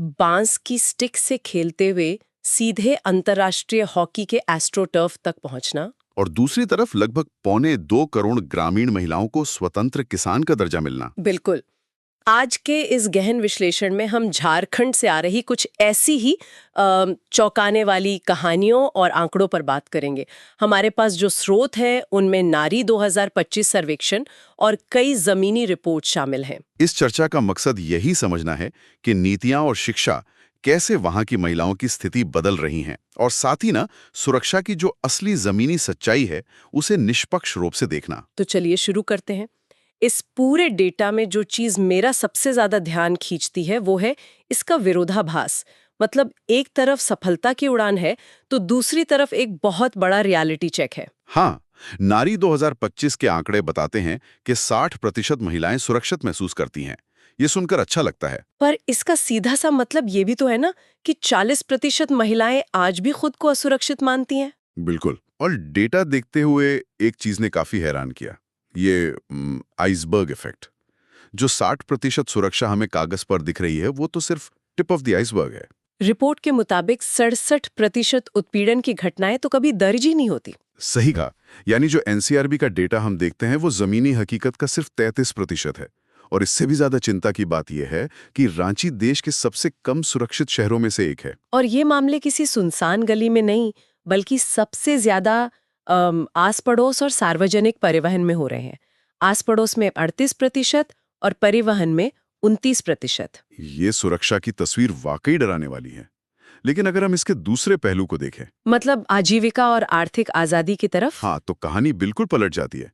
बांस की स्टिक से खेलते हुए सीधे अंतर्राष्ट्रीय हॉकी के एस्ट्रोटर्फ तक पहुंचना। और दूसरी तरफ लगभग 1.25 करोड़ ग्रामीण महिलाओं को स्वतंत्र किसान का दर्जा मिलना। बिल्कुल। आज के इस गहन विश्लेषण में हम झारखंड से आ रही कुछ ऐसी ही चौंकाने वाली कहानियों और आंकड़ों पर बात करेंगे। हमारे पास जो स्रोत है उनमें नारी 2025 सर्वेक्षण और कई जमीनी रिपोर्ट शामिल हैं। इस चर्चा का मकसद यही समझना है कि नीतियां और शिक्षा कैसे वहां की महिलाओं की स्थिति बदल रही हैं, और साथ ही ना सुरक्षा की जो असली जमीनी सच्चाई है उसे निष्पक्ष रूप से देखना। तो चलिए शुरू करते हैं। इस पूरे डेटा में जो चीज मेरा सबसे ज्यादा ध्यान खींचती है वो है इसका विरोधाभास। मतलब एक तरफ सफलता की उड़ान है तो दूसरी तरफ एक बहुत बड़ा रियलिटी चेक है। हाँ, नारी 2025 के आंकड़े बताते हैं कि 60% महिलाएं सुरक्षित महसूस करती हैं। ये सुनकर अच्छा लगता है। पर इसका सीधा सा मतलब ये भी तो है ना कि 40% महिलाएं आज भी खुद को असुरक्षित मानती हैं। बिल्कुल। और डेटा देखते हुए एक चीज ने काफी हैरान किया, ये आइसबर्ग इफेक्ट। जो 60% सुरक्षा हमें कागज पर दिख रही है वो तो सिर्फ टिप ऑफ द आइसबर्ग है। रिपोर्ट के मुताबिक 67% उत्पीड़न की घटनाएं तो कभी दर्ज ही नहीं होती। सही कहा। यानी जो एनसीआरबी का डेटा हम देखते हैं वो जमीनी हकीकत का सिर्फ 33% है। और इससे भी ज्यादा चिंता की बात यह है कि रांची देश के सबसे कम सुरक्षित शहरों में से एक है। और ये मामले किसी सुनसान गली में नहीं बल्कि सबसे ज्यादा आस पड़ोस और सार्वजनिक परिवहन में हो रहे हैं। आस पड़ोस में 38% और परिवहन में 29%। ये सुरक्षा की तस्वीर वाकई डराने वाली है। लेकिन अगर हम इसके दूसरे पहलू को देखें, मतलब आजीविका और आर्थिक आजादी की तरफ, हाँ, तो कहानी बिल्कुल पलट जाती है।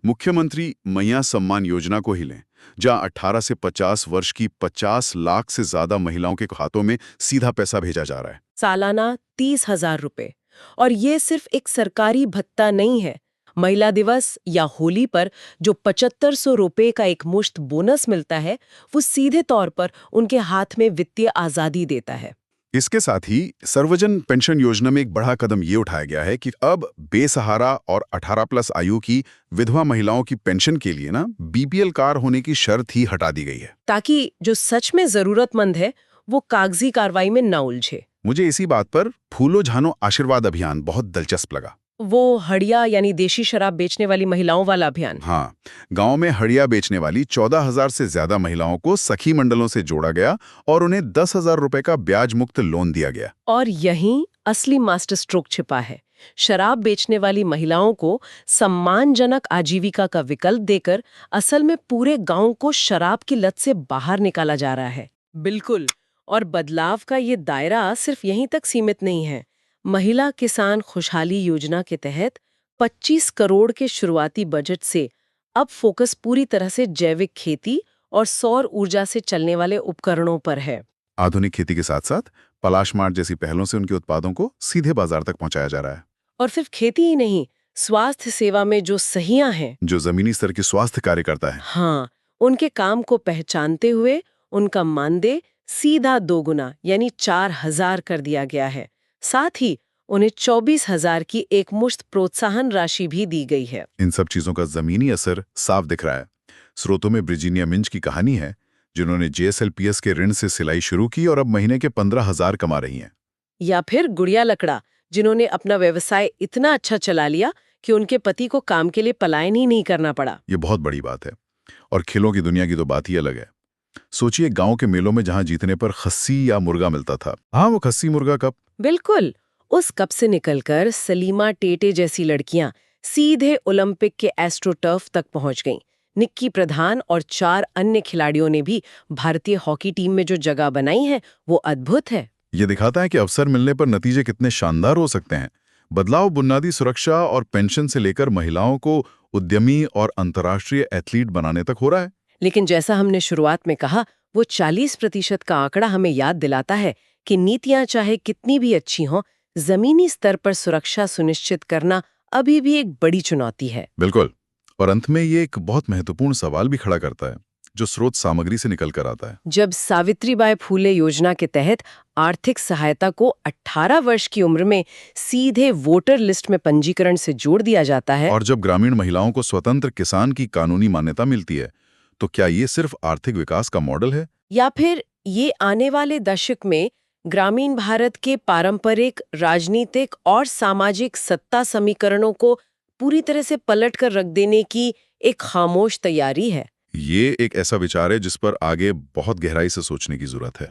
मुख्यमंत्री मैया सम्मान योजना को ही लें, जहां 18 से 50 वर्ष की 50 लाख से ज्यादा महिलाओं के खातों में सीधा पैसा भेजा जा रहा है। सालाना 30,000 रुपए। और ये सिर्फ एक सरकारी भत्ता नहीं है। महिला दिवस या होली पर जो 7500 रुपए का एक मुश्त बोनस मिलता है वो सीधे तौर पर उनके हाथ में वित्तीय आजादी देता है। इसके साथ ही सर्वजन पेंशन योजना में एक बड़ा कदम ये उठाया गया है कि अब बेसहारा और 18+ आयु की विधवा महिलाओं की पेंशन के लिए ना बीपीएल कार्ड होने की शर्त ही हटा दी गई है, ताकि जो सच में जरूरतमंद है वो कागजी कार्रवाई में न उलझे। मुझे इसी बात पर फूलो झानो आशीर्वाद अभियान बहुत दिलचस्प लगा। वो हड़िया यानी देशी शराब बेचने वाली महिलाओं वाला अभियान। हाँ, गांव में हड़िया बेचने वाली 14,000 से ज्यादा महिलाओं को सखी मंडलों से जोड़ा गया और उन्हें 10,000 रुपए का ब्याज मुक्त लोन दिया गया। और यहीं असली मास्टर स्ट्रोक छिपा है। शराब बेचने वाली महिलाओं को सम्मानजनक आजीविका का विकल्प देकर असल में पूरे गांव को शराब की लत से बाहर निकाला जा रहा है। बिल्कुल। और बदलाव का ये दायरा सिर्फ यहीं तक सीमित नहीं है। महिला किसान खुशहाली योजना के तहत 25 करोड़ के शुरुआती बजट से अब फोकस पूरी तरह से जैविक खेती और सौर ऊर्जा से चलने वाले उपकरणों पर है। आधुनिक खेती के साथ साथ पलाश मार्ट जैसी पहलों से उनके उत्पादों को सीधे बाजार तक पहुंचाया जा रहा है। और सिर्फ खेती ही नहीं, स्वास्थ्य सेवा में जो सहियां हैं, जो जमीनी स्तर की स्वास्थ्य कार्यकर्ता है, हाँ, उनके काम को पहचानते हुए उनका मानदेय सीधा 2 गुना यानी 4,000 कर दिया गया है। साथ ही उन्हें 24,000 की एक मुश्त प्रोत्साहन राशि भी दी गई है। इन सब चीजों का जमीनी असर साफ दिख रहा है। स्रोतों में ब्रिजीनिया मिंज की कहानी है, जिन्होंने जेएसएलपीएस के ऋण से सिलाई शुरू की और अब महीने के 15,000 कमा रही हैं। या फिर गुड़िया लकड़ा, जिन्होंने अपना व्यवसाय इतना अच्छा चला लिया कि उनके पति को काम के लिए पलायन ही नहीं करना पड़ा। ये बहुत बड़ी बात है। और खेलों की दुनिया की तो बात ही अलग है। सोचिए, गांव के मेलों में जहां जीतने पर खस्सी या मुर्गा मिलता था, हाँ, वो खस्सी मुर्गा कप। बिल्कुल। उस कप से निकलकर सलीमा टेटे जैसी लड़कियां सीधे ओलंपिक के एस्ट्रोटर्फ तक पहुंच गईं। निक्की प्रधान और 4 अन्य खिलाड़ियों ने भी भारतीय हॉकी टीम में जो जगह बनाई है वो अद्भुत है। ये दिखाता है कि अवसर मिलने पर नतीजे कितने शानदार हो सकते हैं। बदलाव बुनियादी सुरक्षा और पेंशन से लेकर महिलाओं को उद्यमी और अंतर्राष्ट्रीय एथलीट बनाने तक हो रहा है। लेकिन जैसा हमने शुरुआत में कहा, वो 40% का आंकड़ा हमें याद दिलाता है कि नीतियां चाहे कितनी भी अच्छी हों, जमीनी स्तर पर सुरक्षा सुनिश्चित करना अभी भी एक बड़ी चुनौती है। बिल्कुल। और अंत में ये एक बहुत महत्वपूर्ण सवाल भी खड़ा करता है, जो स्रोत सामग्री से निकल कर आता है। जब सावित्रीबाई फूले योजना के तहत आर्थिक सहायता को 18 वर्ष की उम्र में सीधे वोटर लिस्ट में पंजीकरण से जोड़ दिया जाता है, और जब ग्रामीण महिलाओं को स्वतंत्र किसान की कानूनी मान्यता मिलती है, तो क्या ये सिर्फ आर्थिक विकास का मॉडल है या फिर ये आने वाले दशक में ग्रामीण भारत के पारंपरिक राजनीतिक और सामाजिक सत्ता समीकरणों को पूरी तरह से पलट कर रख देने की एक खामोश तैयारी है। ये एक ऐसा विचार है जिस पर आगे बहुत गहराई से सोचने की जरूरत है।